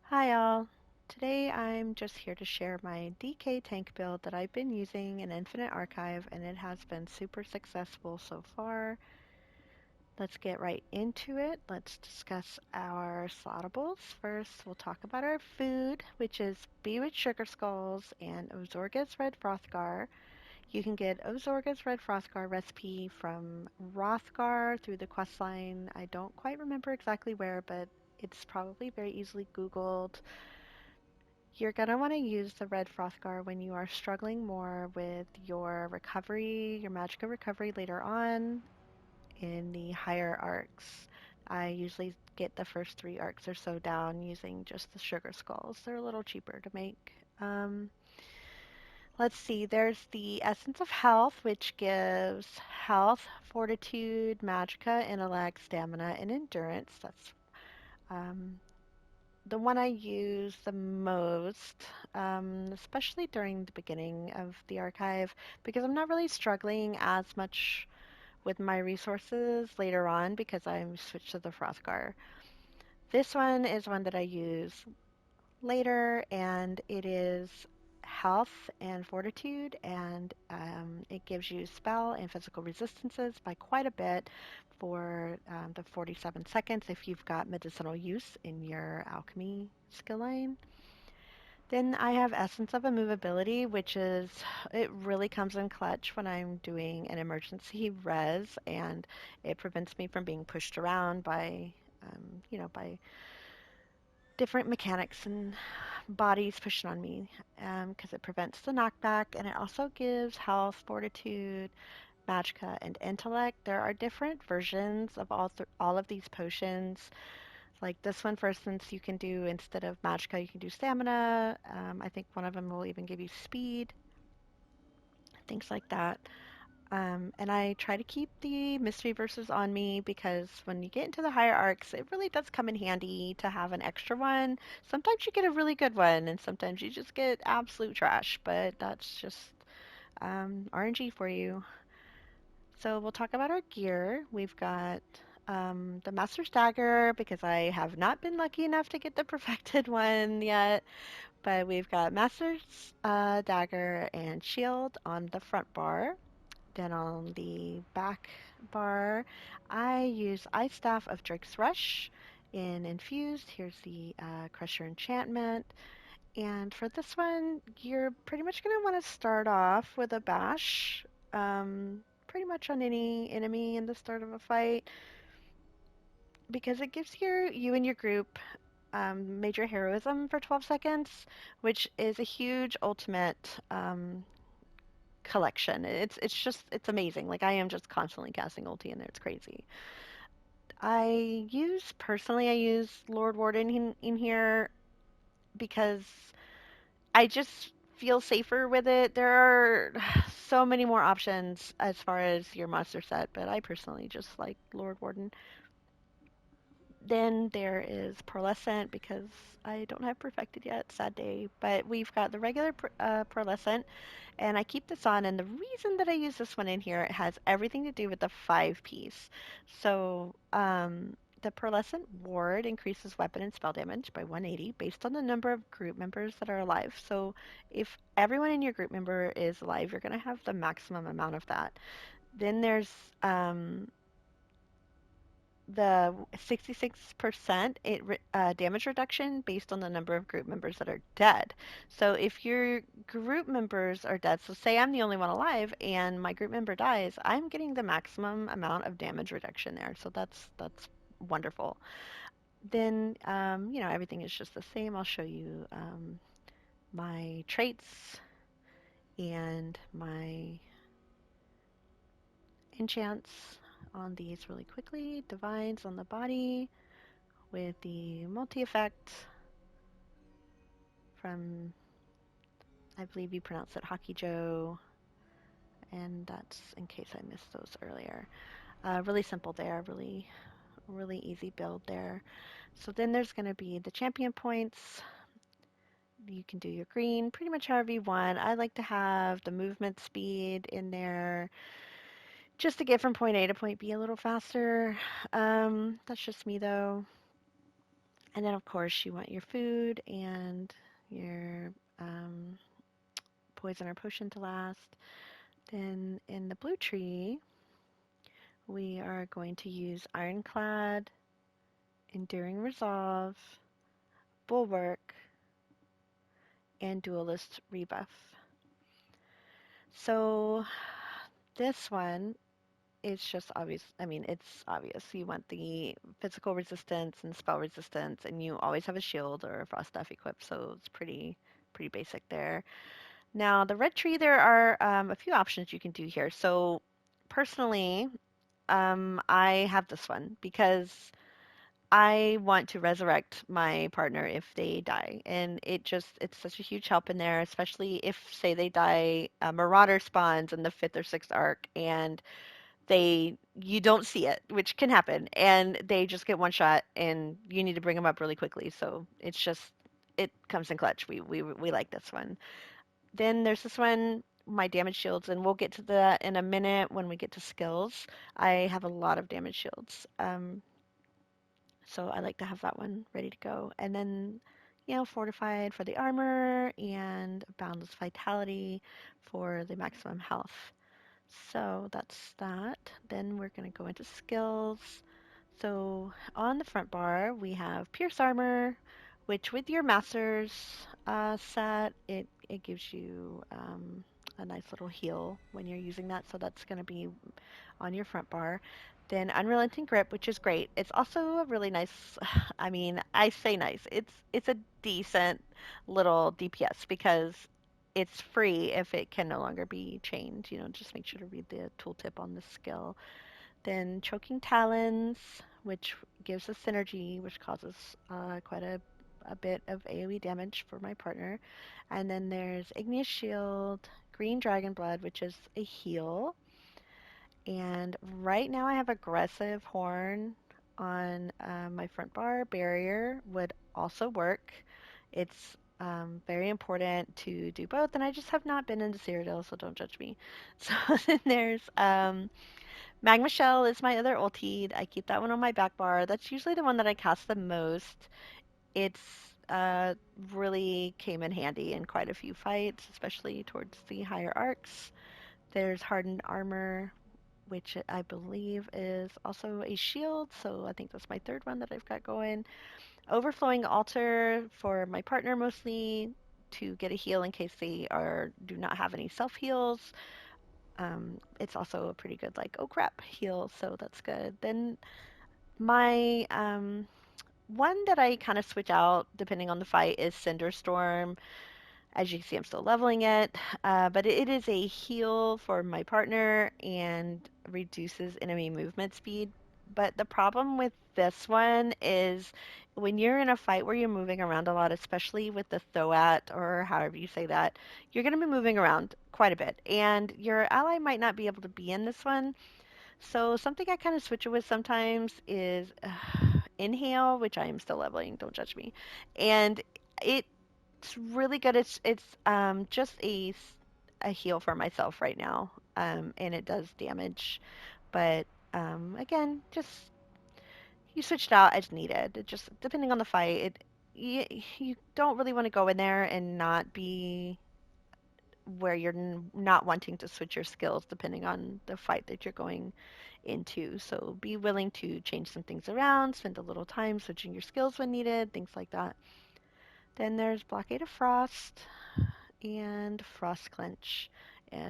Hi all. Today I'm just here to share my DK tank build that I've been using in Infinite Archive and it has been super successful so far. Let's get right into it. Let's discuss our slottables. First, we'll talk about our food, which is Bewitched Sugar Skulls and Ozorga's Red Frothgar. You can get Ozorga's Red Frothgar recipe from Rothgar through the questline. I don't quite remember exactly where, but it's probably very easily Googled. You're going to want to use the red Frothgar when you are struggling more with your recovery, your magical recovery later on in the higher arcs. I usually get the first 3 arcs or so down using just the sugar skulls. They're a little cheaper to make. Let's see, there's the Essence of Health, which gives health, fortitude, magicka, intellect, stamina, and endurance. That's um, the one I use the most, especially during the beginning of the archive, because I'm not really struggling as much with my resources later on because I'm switched to the Frothgar. This one is one that I use later, and it is health and fortitude, and it gives you spell and physical resistances by quite a bit for the 47 seconds if you've got medicinal use in your alchemy skill line. Then I have Essence of Immovability, which is, it really comes in clutch when I'm doing an emergency res, and it prevents me from being pushed around by, by different mechanics and bodies pushing on me, because it prevents the knockback, and it also gives health, fortitude, magicka, and intellect. There are different versions of all of these potions. Like this one, for instance, you can do instead of magicka, you can do stamina. I think one of them will even give you speed, things like that. And I try to keep the mystery verses on me because when you get into the higher arcs, it really does come in handy to have an extra one. Sometimes you get a really good one, and sometimes you just get absolute trash, but that's just RNG for you. So we'll talk about our gear. We've got the Master's Dagger because I have not been lucky enough to get the perfected one yet. But we've got Master's Dagger and Shield on the front bar. Then on the back bar, I use Ice Staff of Drake's Rush in Infused. Here's the Crusher Enchantment. And for this one, you're pretty much going to want to start off with a bash, pretty much on any enemy in the start of a fight, because it gives you and your group major heroism for 12 seconds, which is a huge ultimate collection. It's amazing. Like I am just constantly casting ulti in there. It's crazy. I use Lord Warden in here because I just feel safer with it. There are so many more options as far as your monster set, but I personally just like Lord Warden. Then there is Pearlescent because I don't have Perfected yet, sad day. But we've got the regular Pearlescent, and I keep this on. And the reason that I use this one in here, it has everything to do with the 5 piece. So the Pearlescent Ward increases weapon and spell damage by 180 based on the number of group members that are alive. So if everyone in your group member is alive, you're going to have the maximum amount of that. Then there's the 66% damage reduction based on the number of group members that are dead. So if your group members are dead, so say I'm the only one alive and my group member dies, I'm getting the maximum amount of damage reduction there. So that's wonderful. Then everything is just the same. I'll show you my traits and my enchants on these really quickly. Divines on the body with the multi-effect from, I believe you pronounce it Hockey Joe, and that's in case I missed those earlier. Really simple there, really, really easy build there. So then there's going to be the champion points. You can do your green pretty much however you want. I like to have the movement speed in there just to get from point A to point B a little faster. That's just me though. And then, of course, you want your food and your um, poison or potion to last. Then in the blue tree, we are going to use Ironclad, Enduring Resolve, Bulwark, and Duelist Rebuff. So this one is just obvious. I mean, it's obvious. You want the physical resistance and spell resistance, and you always have a shield or a frost staff equipped, so it's pretty basic there. Now, the red tree, there are a few options you can do here. So personally, I have this one because I want to resurrect my partner if they die. And it's such a huge help in there, especially if, say, they die, a Marauder spawns in the fifth or sixth arc and you don't see it, which can happen, and they just get one shot and you need to bring them up really quickly. So it comes in clutch. We like this one. Then there's this one, my damage shields, and we'll get to that in a minute when we get to skills. I have a lot of damage shields. So I like to have that one ready to go. And then, fortified for the armor and boundless vitality for the maximum health. So that's that. Then we're going to go into skills. So on the front bar, we have Pierce Armor, which with your Master's set, it gives you a nice little heal when you're using that. So that's going to be on your front bar. Then Unrelenting Grip, which is great. It's also a really nice, I mean, I say nice. It's a decent little DPS because it's free if it can no longer be chained. Just make sure to read the tooltip on the skill. Then Choking Talons, which gives us synergy, which causes quite a bit of AoE damage for my partner. And then there's Igneous Shield, Green Dragon Blood, which is a heal. And right now I have Aggressive Horn on my front bar. Barrier would also work. It's very important to do both, and I just have not been into Cyrodiil, so don't judge me. So then there's Magma Shell is my other ulti. I keep that one on my back bar. That's usually the one that I cast the most. It's really came in handy in quite a few fights, especially towards the higher arcs. There's Hardened Armor, which I believe is also a shield, so I think that's my third one that I've got going. Overflowing Altar for my partner mostly to get a heal in case they do not have any self heals. It's also a pretty good like oh crap heal, so that's good. Then my one that I kind of switch out depending on the fight is Cinderstorm. As you can see, I'm still leveling it, but it is a heal for my partner and reduces enemy movement speed. But the problem with this one is when you're in a fight where you're moving around a lot, especially with the Thoat or however you say that, you're going to be moving around quite a bit. And your ally might not be able to be in this one. So something I kind of switch it with sometimes is Inhale, which I am still leveling, don't judge me. And it's really good. It's just a heal for myself right now, and it does damage. But again, just you switched out as needed. It just depending on the fight, you, you don't really want to go in there and not be where you're not wanting to switch your skills depending on the fight that you're going into. So be willing to change some things around, spend a little time switching your skills when needed, things like that. Then there's Blockade of Frost and Frost Clench,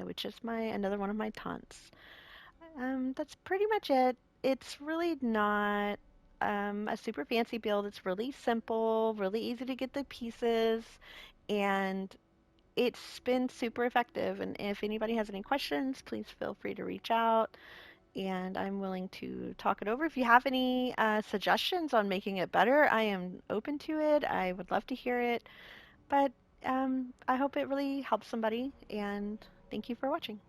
which is my another one of my taunts. That's pretty much it. It's really not a super fancy build. It's really simple, really easy to get the pieces, and it's been super effective. And if anybody has any questions, please feel free to reach out, and I'm willing to talk it over. If you have any suggestions on making it better, I am open to it. I would love to hear it. But I hope it really helps somebody, and thank you for watching.